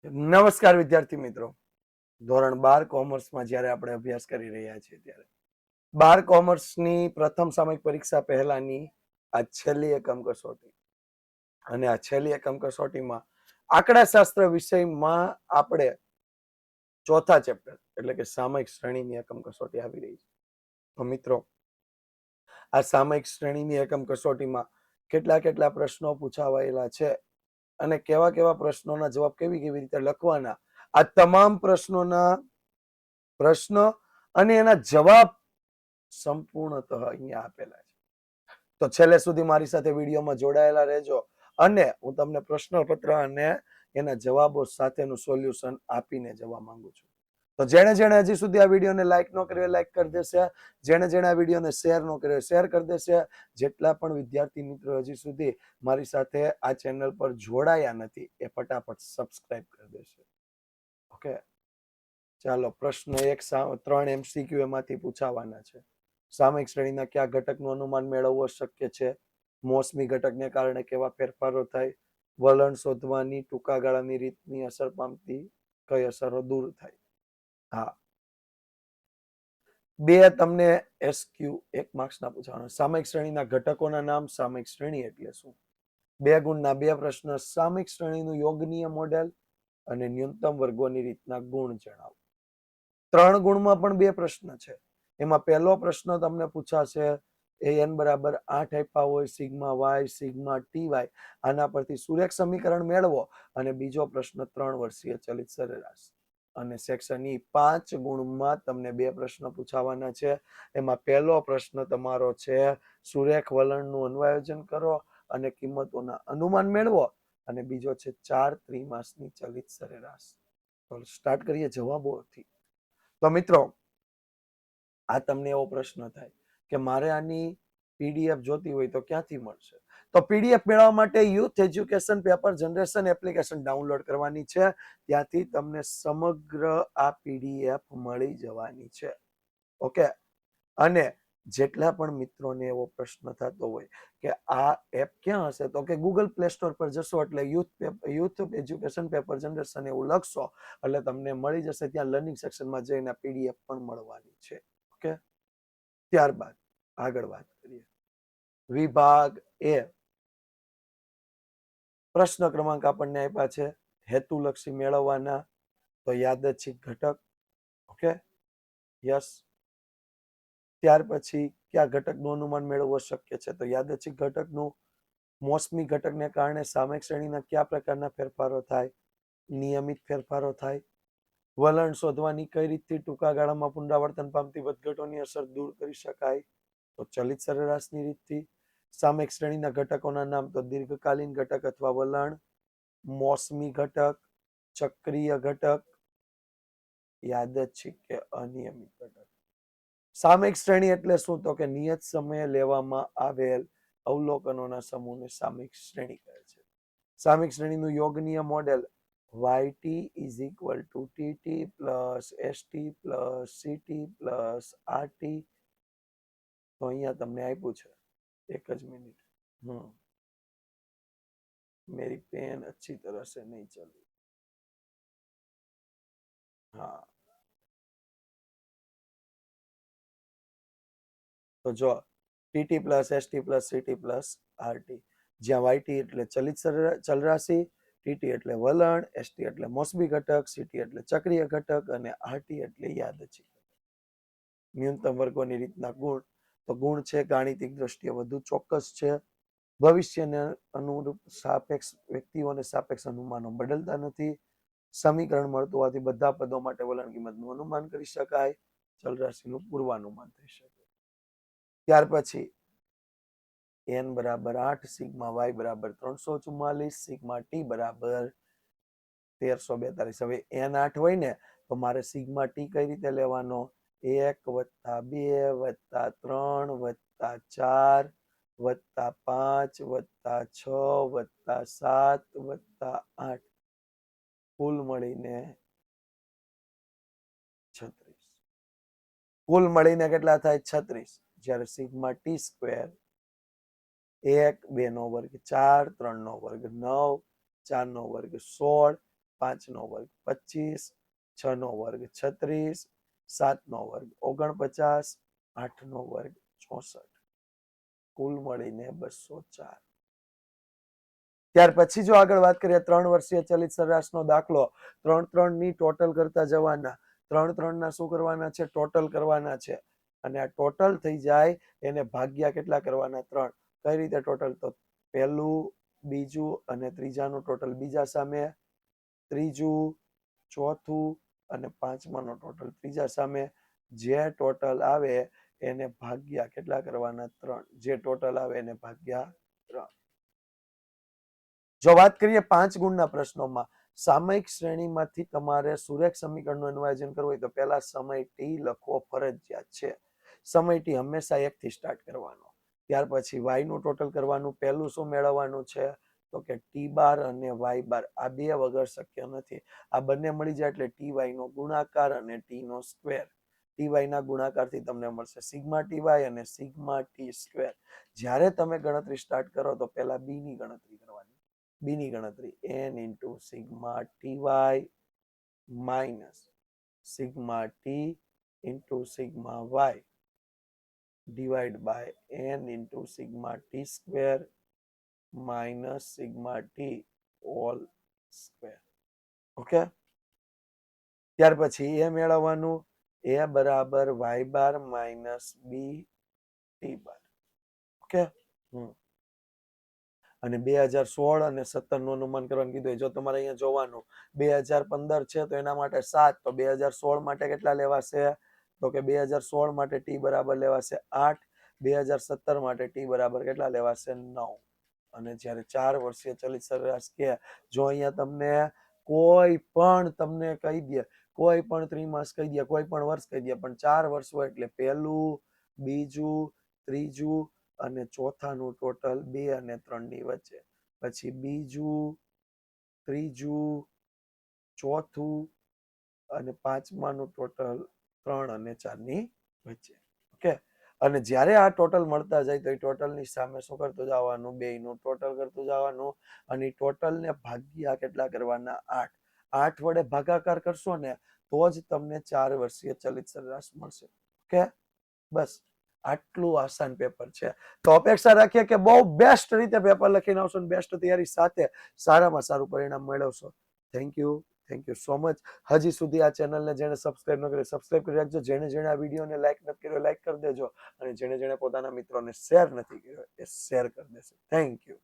નમસ્કાર વિદ્યાર્થી મિત્રો. ધોરણ 12 કોમર્સમાં જ્યારે આપણે અભ્યાસ કરી રહ્યા છીએ ત્યારે 12 કોમર્સની પ્રથમ સામયિક પરીક્ષા પહેલાની આ છેલ્લી એકમ કસોટી અને આ છેલ્લી એકમ કસોટીમાં આંકડાશાસ્ત્ર વિષયમાં આપણે ચોથા ચેપ્ટર એટલે કે સામયિક શ્રેણીની એકમ કસોટી આવી રહી છે. તો મિત્રો, આ સામયિક શ્રેણીની એકમ કસોટીમાં કેટલા પ્રશ્નો પૂછાવાયેલા છે અને કેવા કેવા પ્રશ્નોના જવાબ કેવી રીતે લખવાના, આ તમામ પ્રશ્નોના પ્રશ્ન અને એના જવાબ સંપૂર્ણતઃ અહીંયા આપેલા છે. તો છેલ્લે સુધી મારી સાથે વિડીયોમાં જોડાયેલા રહેજો અને હું તમને પ્રશ્નપત્ર અને એના જવાબો સાથેનું સોલ્યુશન આપીને જવા માંગુ છું. તો જેણે હજી સુધી આ વિડીયોને લાઈક ન કર્યો લાઈક કરી દેશે, જેણે આ વિડીયોને શેર ન કર્યો શેર કરી દેશે. જેટલા પણ વિદ્યાર્થી મિત્રો હજી સુધી મારી સાથે આ ચેનલ પર જોડાયા નથી એ ફટાફટ સબસ્ક્રાઇબ કરી દેશે. ઓકે, ચાલો પ્રશ્ન 1 3 MCQ એમાંથી પૂછાવાના છે. સામયિક શ્રેણીના કયા ઘટકનું અનુમાન મેળવવો શક્ય છે? મોસમી ઘટકને કારણે કેવા ફેરફારો થાય? વલણ શોધવાની ટૂંકા ગાળાની રીતની અસર પામતી કઈ અસરો દૂર થાય? હા, બે તમને SQ 1 માર્ક્સના પૂછવાના. સામયિક શ્રેણીના ઘટકોના નામ. સામયિક શ્રેણી એટલે શું? 2 ગુણના 2 પ્રશ્ન. સામયિક શ્રેણીનું યોગનીય મોડેલ અને ન્યૂનતમ વર્ગોની રીતના ગુણ જણાવો. 3 ગુણમાં પણ 2 પ્રશ્ન છે. એમાં પહેલો પ્રશ્ન તમને પૂછાશે an બરાબર 8 આપ્યા હોય, સિગ્મા y સિગ્મા ty, આના પરથી સુરેખ સમીકરણ મેળવો. અને બીજો પ્રશ્ન 3 વર્ષીય ચલિત સરેરાશ. અને સેક્શન E 5 ગુણમાં તમને 2 પ્રશ્ન પૂછાવાના છે. એમાં પહેલો પ્રશ્ન તમારો છે સુરેખ વલણનું અન્વયોજન કરો અને કિંમતોના અનુમાન મેળવો. અને બીજો છે 4 ત્રિમાસની ચલિત સરેરાશ. તો સ્ટાર્ટ કરીએ જવાબોથી. તો મિત્રો, આ તમને એવો પ્રશ્ન થાય કે મારે આની PDF જોતી હોય તો ક્યાંથી મળશે? તો PDF મેળવવા માટે youth education paper generation application download કરવાની છે. ત્યાંથી તમને સમગ્ર આ PDF મળી જવાની છે. ઓકે, અને જેટલા પણ મિત્રોને એવો પ્રશ્ન થતો હોય કે આ એપ ક્યાં હશે, તો કે ગૂગલ પ્લે સ્ટોર પર જશો એટલે યુથ એજ્યુકેશન પેપર જનરેશન એવું લખશો એટલે તમને મળી જશે. ત્યાં લર્નિંગ સેક્શનમાં જઈને PDF પણ મળવાની છે. ઓકે, ત્યારબાદ આગળ વાત કરીએ. વિભાગ એ પ્રશ્ન ક્રમાંક આપણને આપ્યા છે હેતુલક્ષી મેળવવાના. તો યાદચ્છિક ઘટક. Okay, yes. ત્યાર પછી કયા ઘટકનું અનુમાન મેળવવું શક્ય છે? તો યાદચ્છિક ઘટકનું. મોસમી ઘટકને કારણે સામયિક શ્રેણીના કયા પ્રકારના ફેરફારો થાય? નિયમિત ફેરફારો થાય. વલણ શોધવાની કઈ રીતથી ટૂંકા ગાળામાં પુનરાવર્તન પામતી વધઘટોની અસર દૂર કરી શકાય? તો ચલિત સરેરાશની રીતથી. સામયિક શ્રેણીના ઘટકોના નામ. તો દીર્ઘકાલીન ઘટક અથવા વલણ, મોસમી ઘટક, ચક્રીય ઘટક, યાદચ્છિક કે અનિયમિત ઘટક. સામયિક શ્રેણી એટલે શું? તો કે નિયત સમયે લેવામાં આવેલ અવલોકનોના સમૂહને સામયિક શ્રેણી કહે છે. સામયિક શ્રેણીનું યોગનીય model YT is equal to TT plus ST plus CT plus RT. તો અહીંયા તમને આપ્યું છે, એક જ મિનિટ. मेरी पेन अच्छी तरह से नहीं चली. हाँ, તો જો TT plus ST plus CT plus RT, જ્યાં YT એટલે ચલિત ચલરાશિ, TT એટલે વલણ, ST એટલે મોસમી ઘટક, CT એટલે ચક્રીય ઘટક અને RT એટલે યાદચ્છિક ઘટક. ન્યૂનતમ વર્ગોની રીતના ગુણ. તો ગુણ છે ગાણિતિક દ્રષ્ટિએ વધુ ચોક્કસ છે. ભવિષ્યને અનુરૂપ સાપેક્ષ વ્યક્તિઓને સાપેક્ષ અનુમાનો બદલતા નથી. સમીકરણ મળતું હોવાથી બધા પદો માટે વલણ કિંમતનું અનુમાન કરી શકાય. ચલરાશિનું પૂર્વાનુમાન થઈ શકે. ત્યાર પછી n બરાબર 8, સિગ્મા y બરાબર 344, સિગ્મા t બરાબર 1342. હવે n 8 હોય ને તો મારે સિગ્મા t કઈ રીતે લેવાનો? 1 + 2 + 3 + 4 + 5 + 6 + 7 + 8, કુલ મળીને 36. કુલ મળીને કેટલા થાય? 36. જ્યારે સિગ્મા ટી સ્ક્વેર 1 2 નો વર્ગ 4 3 નો વર્ગ 9 4 નો વર્ગ 16 5 નો વર્ગ 25, 6 નો વર્ગ 36, 7 નો વર્ગ 49, 8 નો વર્ગ 64, કુલ મળીને 204. ત્યાર પછી જો આગળ વાત કરીએ 3 વર્ષીય ચલિત સરેરાશનો દાખલો, 3 ની ટોટલ કરતા જવાના, 3 ના શું કરવાના છે? ટોટલ કરવાના છે. અને આ ટોટલ થઈ જાય એને ભાગ્યા કેટલા કરવાના? 3. કઈ રીતે ટોટલ? તો પહેલું, બીજું અને ત્રીજાનું ટોટલ બીજા સામે, ત્રીજું, ચોથું અને પાંચમાનું ટોટલ ત્રીજા સામે. જે ટોટલ આવે એને ભાગ્યા કેટલા કરવાના? 3. જે ટોટલ આવે એને ભાગ્યા 3. જો વાત કરીએ 5 ગુણના પ્રશ્નોમાં, સામયિક શ્રેણીમાંથી તમારે સુરેખ સમીકરણનું અન્વયન કરવું હોય તો પહેલા સમય ટી લખવો ફરજિયાત છે. સમય ટી હંમેશા 1 થી સ્ટાર્ટ કરવાનો. ત્યાર પછી y નું ટોટલ કરવાનું. પહેલું શું મેળવવાનું છે? તો કે ટી બાર અને વાય બાર. આ બે વગર શક્ય નથી. આ બંને મળી જાય એટલે ટી વાય નો ગુણાકાર અને ટી નો સ્ક્વેર. ટી વાય ના ગુણાકારથી તમને મળશે સિગ્મા ટી વાય અને સિગ્મા ટી સ્ક્વેર. જ્યારે તમે ગણતરી સ્ટાર્ટ કરો તો પહેલા બી ની ગણતરી કરવાની. બી ની ગણતરી n into sigma t y minus sigma t into sigma y divide by n into sigma t square minus sigma t whole square. Okay, ત્યાર પછી એ મેળવવાનું, એ બરાબર y bar minus b t bar. Okay, અને 2016 અને 17 નું અનુમાન કરવાનું કીધું. જો તમારે અહીંયા જોવાનું 2015 છે તો એના માટે 7, તો 2016 માટે કેટલા લેવાશે? તો કે 2016 માટે ટી બરાબર લેવાશે 8, 2017 માટે ટી બરાબર કેટલા લેવાશે? 9. અને જ્યારે 4 વર્ષીય ચલિત સરેરાશ કે જો અહીંયા તમને કોઈ પણ તમને કહી દે, કોઈ પણ ત્રિમાસ કહી દે, કોઈ પણ વર્ષ કહી દે, પણ 4 વર્ષ હોય એટલે પહેલું, બીજું, ત્રીજું અને ચોથાનું ટોટલ 2 અને 3 ની વચ્ચે, પછી બીજું, ત્રીજું, ચોથું અને પાંચમાનું ટોટલ 3 અને 4 ની વચ્ચે. ઓકે, અને જ્યારે આ ટોટલ મળતા જાય તો એ ટોટલ ની સામે શું કરતું જવાનું? 2 નું ટોટલ કરતું જવાનું. અને ટોટલ ને ભાગ્યા કેટલા કરવાના? 8. 8 વડે ભાગાકાર કરશો ને તો જ તમને 4 વર્ષીય ચલિત સરેરાશ મળશે. ઓકે, બસ આટલું આસાન પેપર છે. તો અપેક્ષા રાખીએ કે બહુ બેસ્ટ રીતે પેપર લખીને આવશો અને બેસ્ટ તૈયારી સાથે સારામાં સારું પરિણામ મેળવશો. Thank you so much. હજી સુધી આ ચેનલને જેને સબસ્ક્રાઇબ ન કરી સબસ્ક્રાઇબ કરી રાખજો. જેણે આ વિડીયોને લાઈક નથી કર્યો લાઈક કરી દેજો. અને જેણે પોતાના મિત્રોને શેર નથી કર્યો એ શેર કરી દેશે. Thank you.